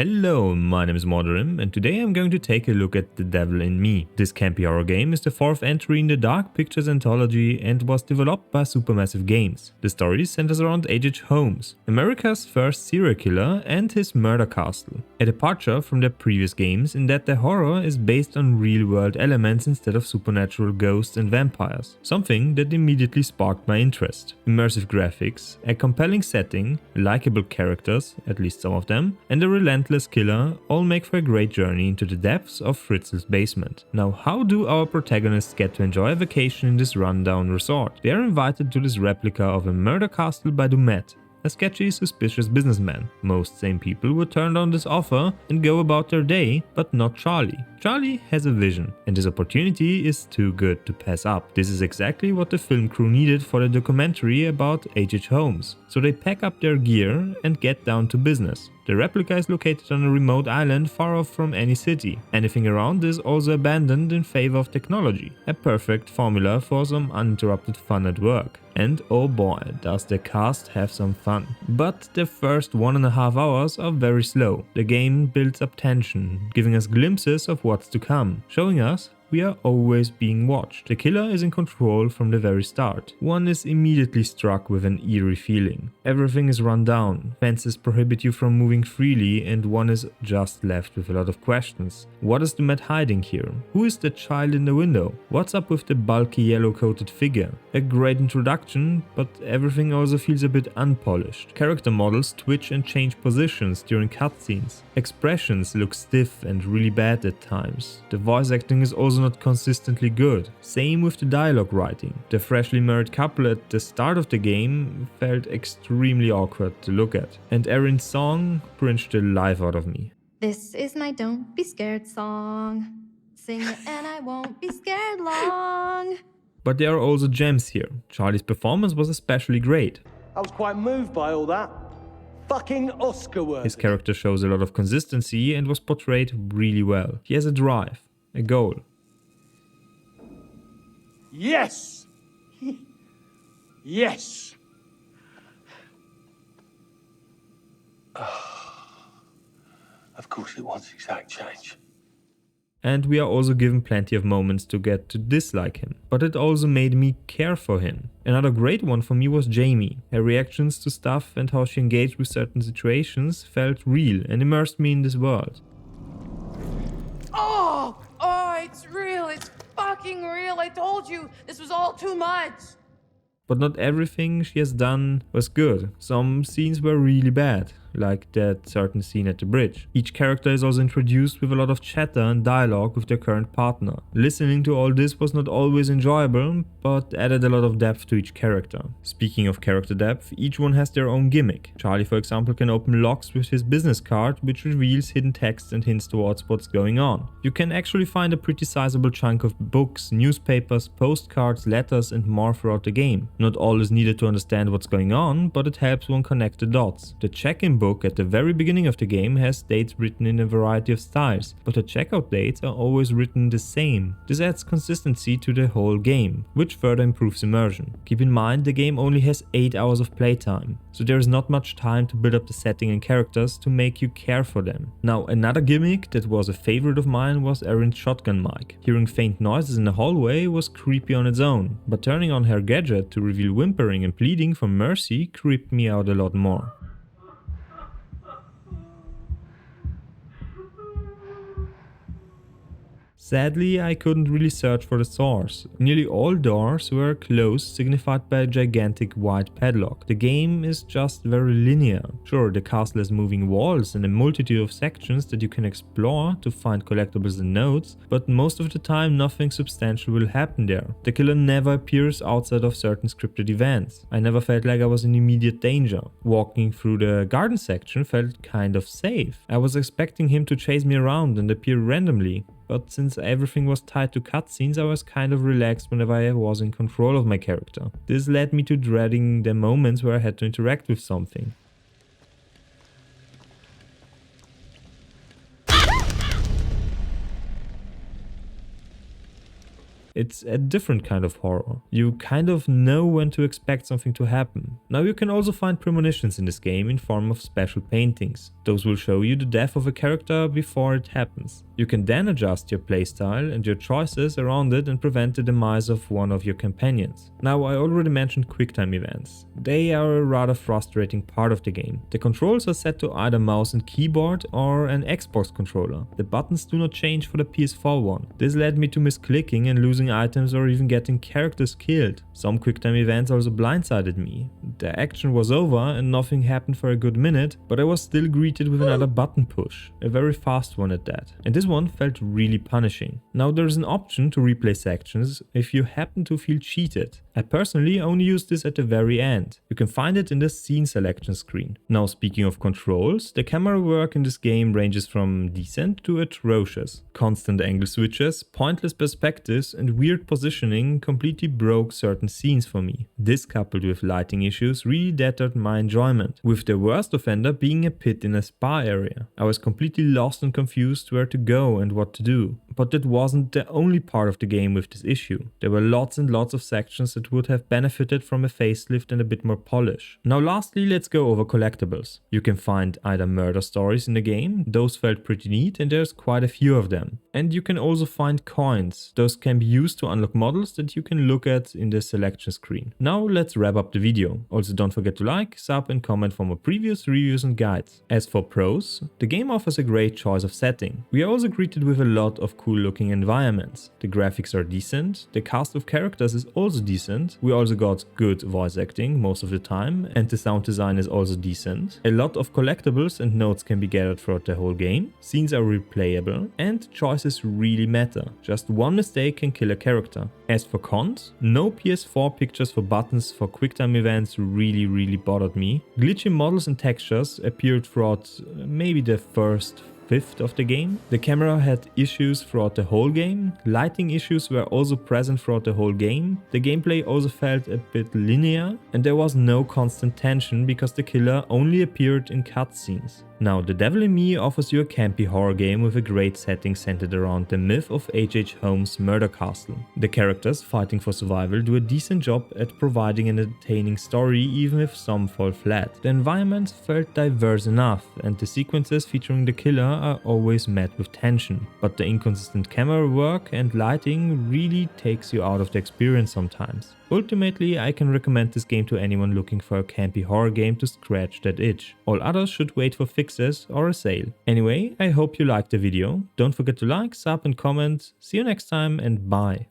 Hello, my name is Morderim, and today I'm going to take a look at The Devil in Me. This campy horror game is the fourth entry in the Dark Pictures anthology and was developed by Supermassive Games. The story centers around H.H. Holmes, America's first serial killer, and his murder castle. A departure from their previous games in that the horror is based on real-world elements instead of supernatural ghosts and vampires, something that immediately sparked my interest. Immersive graphics, a compelling setting, likable characters, at least some of them, and a relentless killer all make for a great journey into the depths of Fritzl's basement. Now, how do our protagonists get to enjoy a vacation in this rundown resort? They are invited to this replica of a murder castle by Dumet, a sketchy, suspicious businessman. Most sane people would turn down this offer and go about their day, but not Charlie. Charlie has a vision, and this opportunity is too good to pass up. This is exactly what the film crew needed for the documentary about H.H. Holmes. So they pack up their gear and get down to business. The replica is located on a remote island far off from any city. Anything around is also abandoned in favor of technology. A perfect formula for some uninterrupted fun at work. And oh boy, does the cast have some fun. But the first 1.5 hours are very slow. The game builds up tension, giving us glimpses of what's to come, showing us we are always being watched. The killer is in control from the very start. One is immediately struck with an eerie feeling. Everything is run down, fences prohibit you from moving freely, and one is just left with a lot of questions. What is Dumet hiding here? Who is the child in the window? What's up with the bulky yellow-coated figure? A great introduction, but everything also feels a bit unpolished. Character models twitch and change positions during cutscenes. Expressions look stiff and really bad at times. The voice acting is also not consistently good. Same with the dialogue writing. The freshly married couple at the start of the game felt extremely awkward to look at. And Erin's song cringed the life out of me. This is my Don't Be Scared song. Sing it and I won't be scared long. But there are also gems here. Charlie's performance was especially great. I was quite moved by all that. Fucking Oscar worthy. His character shows a lot of consistency and was portrayed really well. He has a drive, a goal. Yes! Yes! Of course it wants exact change. And we are also given plenty of moments to get to dislike him, but it also made me care for him. Another great one for me was Jamie. Her reactions to stuff and how she engaged with certain situations felt real and immersed me in this world. Oh, it's real. It's fucking real. I told you this was all too much. But not everything she has done was good. Some scenes were really bad, like that certain scene at the bridge. Each character is also introduced with a lot of chatter and dialogue with their current partner. Listening to all this was not always enjoyable, but added a lot of depth to each character. Speaking of character depth, each one has their own gimmick. Charlie, for example, can open locks with his business card, which reveals hidden text and hints towards what's going on. You can actually find a pretty sizable chunk of books, newspapers, postcards, letters and more throughout the game. Not all is needed to understand what's going on, but it helps one connect the dots. The check-in book at the very beginning of the game has dates written in a variety of styles, but the checkout dates are always written the same. This adds consistency to the whole game, which further improves immersion. Keep in mind the game only has 8 hours of playtime, so there is not much time to build up the setting and characters to make you care for them. Now, another gimmick that was a favorite of mine was Erin's shotgun mic. Hearing faint noises in the hallway was creepy on its own, but turning on her gadget to reveal whimpering and pleading for mercy creeped me out a lot more. Sadly, I couldn't really search for the source. Nearly all doors were closed, signified by a gigantic white padlock. The game is just very linear. Sure, the castle has moving walls and a multitude of sections that you can explore to find collectibles and notes, but most of the time nothing substantial will happen there. The killer never appears outside of certain scripted events. I never felt like I was in immediate danger. Walking through the garden section felt kind of safe. I was expecting him to chase me around and appear randomly. But since everything was tied to cutscenes, I was kind of relaxed whenever I was in control of my character. This led me to dreading the moments where I had to interact with something. It's a different kind of horror. You kind of know when to expect something to happen. Now you can also find premonitions in this game in form of special paintings. Those will show you the death of a character before it happens. You can then adjust your playstyle and your choices around it and prevent the demise of one of your companions. Now I already mentioned QuickTime events. They are a rather frustrating part of the game. The controls are set to either mouse and keyboard or an Xbox controller. The buttons do not change for the PS4 one. This led me to misclicking and losing items or even getting characters killed. Some QuickTime events also blindsided me. The action was over and nothing happened for a good minute, but I was still greeted with another button push, a very fast one at that. And this one felt really punishing. Now there is an option to replay sections if you happen to feel cheated. I personally only use this at the very end. You can find it in the scene selection screen. Now speaking of controls, the camera work in this game ranges from decent to atrocious. Constant angle switches, pointless perspectives and weird positioning completely broke certain scenes for me. This coupled with lighting issues really deterred my enjoyment, with the worst offender being a pit in a spa area. I was completely lost and confused where to go and what to do. But that wasn't the only part of the game with this issue. There were lots and lots of sections that would have benefited from a facelift and a bit more polish. Now lastly, let's go over collectibles. You can find either murder stories in the game, those felt pretty neat and there's quite a few of them. And you can also find coins, those can be used to unlock models that you can look at in the selection screen. Now let's wrap up the video. Also don't forget to like, sub and comment for more previous reviews and guides. As for pros, the game offers a great choice of setting. We are also greeted with a lot of cool looking environments. The graphics are decent, the cast of characters is also decent, we also got good voice acting most of the time, and the sound design is also decent. A lot of collectibles and notes can be gathered throughout the whole game, scenes are replayable, and choices really matter. Just one mistake can kill a character. As for cons, no PS4 pictures for buttons for QuickTime events really bothered me. Glitchy models and textures appeared throughout maybe the first fifth of the game. The camera had issues throughout the whole game. Lighting issues were also present throughout the whole game. The gameplay also felt a bit linear and there was no constant tension because the killer only appeared in cutscenes. Now, The Devil in Me offers you a campy horror game with a great setting centered around the myth of H.H. Holmes' murder castle. The characters fighting for survival do a decent job at providing an entertaining story even if some fall flat. The environments felt diverse enough and the sequences featuring the killer are always met with tension, but the inconsistent camera work and lighting really takes you out of the experience sometimes. Ultimately, I can recommend this game to anyone looking for a campy horror game to scratch that itch. All others should wait for fixes or a sale. Anyway, I hope you liked the video. Don't forget to like, sub and comment. See you next time and bye.